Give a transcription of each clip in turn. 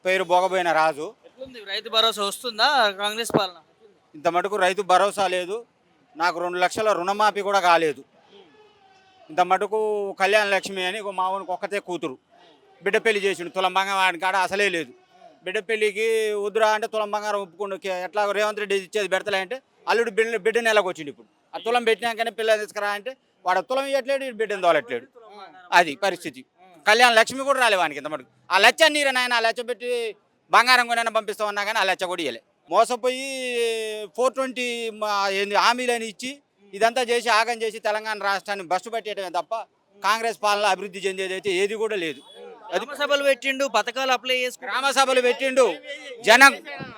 పేరు బోగబోయిన రాజు. ఎట్లుంది రైతు భరోసా వస్తుందా కాంగ్రెస్ పాలన? ఇంత మటుకు రైతు భరోసా లేదు, నాకు 2 లక్షల రుణమాఫీ కూడా కాలేదు. ఇంత మటుకు కళ్యాణ లక్ష్మి అని మా ఊరికి ఒక్కతే కూతురు, బిడ్డ పెళ్లి చేసిండు. తులం బంగారం వాడి కాడ అసలే లేదు. బిడ్డ పెళ్లికి వద్దురా అంటే తులం బంగారం ఒప్పుకుండు. ఎట్లా రేవంత్ రెడ్డి ఇచ్చేది పెడతలే అంటే అల్లుడు బిడ్డ నెలకు వచ్చిండు. ఇప్పుడు ఆ తులం పెట్టినాకనే పిల్లలు తీసుకురా అంటే వాడు తులం ఇవ్వట్లేడు, బిడ్డను తోలట్లేడు. అది పరిస్థితి. కళ్యాణ లక్ష్మి కూడా రాలే వానికి ఇంత మటుకు. ఆ లచ్చ నీరనైనా ఆ లచ్చ పెట్టి బంగారం కొనైనా పంపిస్తామన్నా కానీ ఆ లచ్చ కూడా ఇవ్వలే. మోసపోయి 420 ఏంది హామీలని ఇచ్చి ఇదంతా చేసి ఆగం చేసి తెలంగాణ రాష్ట్రాన్ని బస్సు పట్టేయడమే తప్ప కాంగ్రెస్ పాలన అభివృద్ధి చెందేది అయితే ఏది కూడా లేదు. గ్రామ సభలు పెట్టిండు, పథకాలు అప్లై చేసుకుని గ్రామ సభలు పెట్టిండు. జనం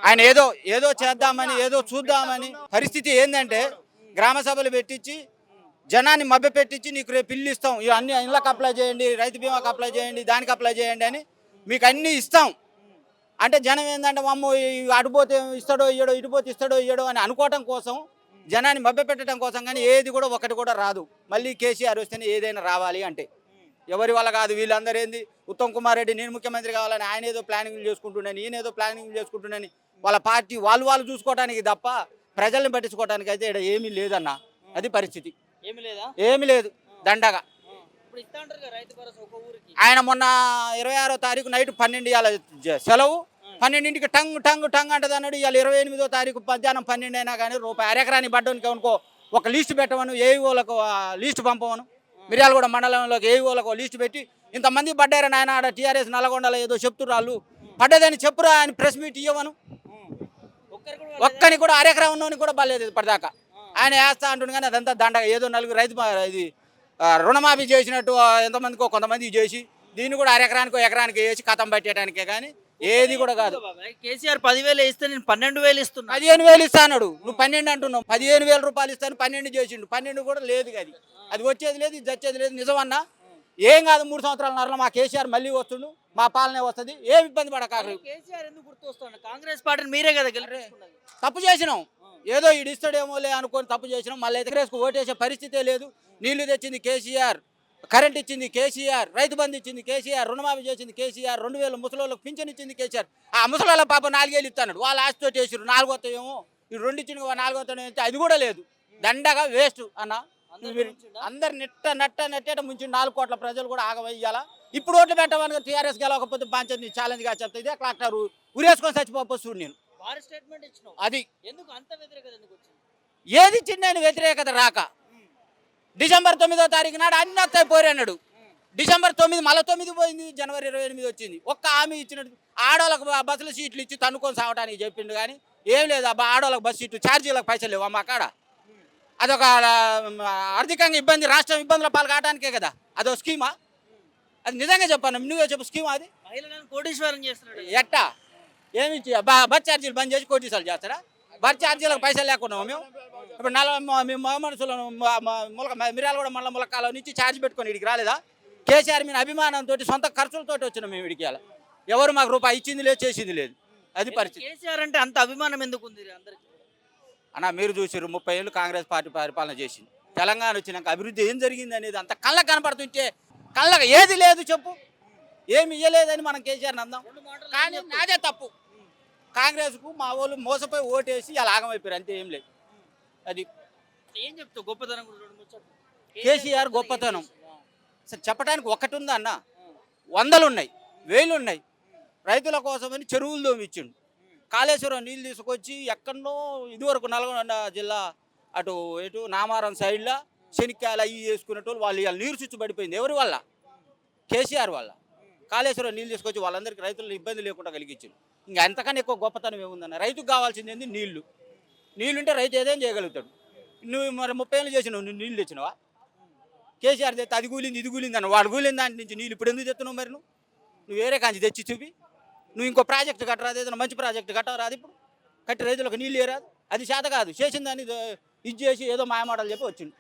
ఆయన ఏదో చేద్దామని ఏదో చూద్దామని పరిస్థితి ఏంటంటే గ్రామ సభలు పెట్టించి జనాన్ని మభ్య పెట్టించి నీకు రేపు ఇల్లు ఇస్తాం, అన్ని ఇళ్ళకి అప్లై చేయండి, రైతు బీమాకి అప్లై చేయండి, దానికి అప్లై చేయండి అని మీకు అన్నీ ఇస్తాం అంటే జనం ఏంటంటే అమ్మో అటుపోతే ఇస్తాడో ఇయ్యడో, ఇటుపోతే ఇస్తాడో ఇయ్యడో అని అనుకోవటం కోసం, జనాన్ని మభ్య పెట్టడం కోసం. కానీ ఏది కూడా ఒకటి కూడా రాదు. మళ్ళీ కేసీఆర్ వస్తేనే ఏదైనా రావాలి అంటే ఎవరి వల్ల కాదు. వీళ్ళందరూ ఏంది ఉత్తమ్ కుమార్ రెడ్డి నేను ముఖ్యమంత్రి కావాలని ఆయన ఏదో ప్లానింగ్ చేసుకుంటున్నాను, ఈయనేదో ప్లానింగ్ చేసుకుంటున్నాను. వాళ్ళ పార్టీ వాళ్ళు చూసుకోవడానికి తప్ప ప్రజల్ని పట్టించుకోవడానికి అయితే ఇక్కడ ఏమీ లేదన్న. అది పరిస్థితి. ఏమీ లేదు. దండగా ఆయన మొన్న 26వ తారీఖు నైట్ 12 ఇవాళ సెలవు, 12ంటికి టంగ్ అంటది అన్నాడు. ఇవాళ 28వ తారీఖు మధ్యాహ్నం 12 అయినా కానీ రూపాయి అరెకరాని పడ్డానికి అనుకో ఒక లిస్టు పెట్టమను, ఏఈఓలకు లిస్టు పంపమను. మిర్యాలగూడ మండలంలోకి ఏఈఓలకు లిస్టు పెట్టి ఇంతమంది పడ్డారని ఆయన ఆడ టీఆర్ఎస్ నల్గొండలో ఏదో చెప్తున్నారు, వాళ్ళు పడ్డదని చెప్పురా అని ప్రెస్ మీట్ ఇవ్వమను. ఒక్కని కూడా అరెకరా ఉన్నోని కూడా బాలేదు ఇప్పటిదాకా. ఆయన వేస్తా అంటుంది కానీ అదంతా దండగా. ఏదో నలుగురు రైతు ఇది రుణమాఫీ చేసినట్టు ఎంతమందికో కొంతమంది చేసి దీన్ని కూడా అరెకరానికో ఎకరానికి వేసి కథం పట్టేయడానికే కానీ ఏది కూడా కాదు. కేసీఆర్ 10,000 ఇస్తే నేను 12,000 ఇస్తున్నా, 15,000 ఇస్తాడు. నువ్వు 12 అంటున్నావు. 15,000 రూపాయలు ఇస్తాను 12 చేసిండు. 12 కూడా లేదు. అది వచ్చేది లేదు, ఇది వచ్చేది లేదు. నిజమన్నా ఏం కాదు. 3 సంవత్సరాల నరలో మా కేసీఆర్ మళ్ళీ వస్తుండు, మా పాలనే వస్తుంది. ఏం ఇబ్బంది పడకారు. కేసీఆర్ ఎందుకు గుర్తొస్తాడు? కాంగ్రెస్ పార్టీని మీరే కదా తప్పు చేసినాం. ఏదో ఈడు ఇస్తాడేమో లే అనుకొని తప్పు చేసినాం. మళ్ళీ ఎదురేసుకు ఓటేసే పరిస్థితే లేదు. నీళ్లు తెచ్చింది కేసీఆర్, కరెంట్ ఇచ్చింది కేసీఆర్, రైతు బంధు ఇచ్చింది కేసీఆర్, రుణమాఫీ చేసింది కేసీఆర్, 2,000 ముసలోళ్ళకి పింఛన్ ఇచ్చింది కేసీఆర్. ఆ ముసలోళ్ళ పాప 4,000 ఇస్తాడు. వాళ్ళ ఆస్తితో చేసారు. 4 వస్తాయేమో, ఈ 2 ఇచ్చిన 4 వస్తాయేమో, అది కూడా లేదు. దండగా వేస్ట్ అన్న. అందరు నెట్టేట ముంచి 4 కోట్ల ప్రజలు కూడా ఆగమయ్యాలా. ఇప్పుడు ఓట్లు పెట్టమని టీఆర్ఎస్ గెలవకపోతే పంచాయతీ ఛాలెంజ్గా చెప్తా. ఇదే కలెక్టర్ ఉరేసుకొని చచ్చిపోవచ్చు నేను. అది ఏది ఇచ్చింది వ్యతిరేకత రాక డిసెంబర్ 9వ తారీఖు నాడు అన్ని వస్తాయి పోరు అన్నాడు. డిసెంబర్ 9 మళ్ళీ 9 పోయింది, జనవరి 28 వచ్చింది. ఒక్క హామీ ఇచ్చినట్టు ఆడవాళ్ళకు బస్సుల సీట్లు ఇచ్చి తన్నుకొని సాగటానికి చెప్పిండు కానీ ఏం లేదు. ఆడవాళ్ళకి బస్సు సీట్లు ఛార్జీలకు పైసలు లేవు అమ్మ కాడ. అదొక ఆర్థికంగా ఇబ్బంది, రాష్ట్రం ఇబ్బందుల పాలు కావడానికే కదా. అదొక స్కీమా? అది నిజంగా చెప్పాను, నువ్వే చెప్పు. స్కీమా అది? కోటీశ్వరం చేస్తున్నాడు. ఎట్టా ఏమి బస్ ఛార్జీలు బంద్ చేసి కోటీసార్లు చేస్తారా? బస్ ఛార్జీలకు పైసలు లేకున్నాము మేము. ఇప్పుడు మేము మనుషులను మిర్యాలగూడ మండలం ములక్కాల నుంచి ఛార్జ్ పెట్టుకొని ఇడికి రాలేదా? కేసీఆర్ మీద అభిమానంతో సొంత ఖర్చులతో వచ్చినాం మేము ఇడికి. ఎవరు మాకు రూపాయి ఇచ్చింది లేదు, చేసింది లేదు. అది పరిస్థితి. కేసీఆర్ అంటే అంత అభిమానం ఎందుకు ఉంది అందరికి అన్న? మీరు చూసారు 30 ఏళ్ళు కాంగ్రెస్ పార్టీ పరిపాలన చేసింది. తెలంగాణ వచ్చినాక అభివృద్ధి ఏం జరిగింది అనేది అంత కళ్ళకు కనపడుతుంటే కళ్ళకు ఏది లేదు చెప్పు. ఏమి ఇవ్వలేదని మనం కేసీఆర్ని అందాం. కానీ నాదే తప్పు. కాంగ్రెస్కు మా వాళ్ళు మోసపోయి ఓటేసి అలా ఆగమైపోయారు, అంతే. ఏం లేదు. అది ఏం చెప్తావు గొప్పతనం? కేసీఆర్ గొప్పతనం చెప్పడానికి ఒక్కటి ఉందా అన్న? 100లు ఉన్నాయి, 1000 ఉన్నాయి. రైతుల కోసమని చెరువులు దోమిచ్చిండు. కాళేశ్వరం నీళ్ళు తీసుకొచ్చి ఎక్కడో ఇదివరకు నల్గొండ జిల్లా అటు ఎటు నామారం సైడ్లో శనిక్కాయలు అవి వేసుకునేటోళ్ళు వాళ్ళు ఇవాళ నీరు చుచ్చు పడిపోయింది. ఎవరి వల్ల? కేసీఆర్ వల్ల. కాళేశ్వరం నీళ్ళు తీసుకొచ్చి వాళ్ళందరికీ రైతులను ఇబ్బంది లేకుండా కలిగించింది. ఇంకా అంతకన్నా ఎక్కువ గొప్పతనం ఏముందన్న? రైతుకు కావాల్సింది ఏంది? నీళ్ళుంటే రైతు ఏదేం చేయగలుగుతాడు. నువ్వు మరి 30 ఏళ్ళు చేసినావు, నువ్వు నీళ్ళు తెచ్చినావా? కేసీఆర్ తెస్తే అది కూలింది ఇది కూలింది అన్న. వాడు కూలింది దాని నుంచి నీళ్ళు ఇప్పుడు ఎందుకు తెస్తున్నావు? మరి నువ్వు వేరే కాంచి తెచ్చి చూపి. నువ్వు ఇంకో ప్రాజెక్టు కట్టరాదు, ఏదైనా మంచి ప్రాజెక్టు కట్టరాదు. ఇప్పుడు కట్టి రైతులకు నీళ్ళు ఏరాదు. అది చేత కాదు. చేసిన దాన్ని ఇది చేసి ఏదో మాయమాటలు చెప్పి వచ్చింది.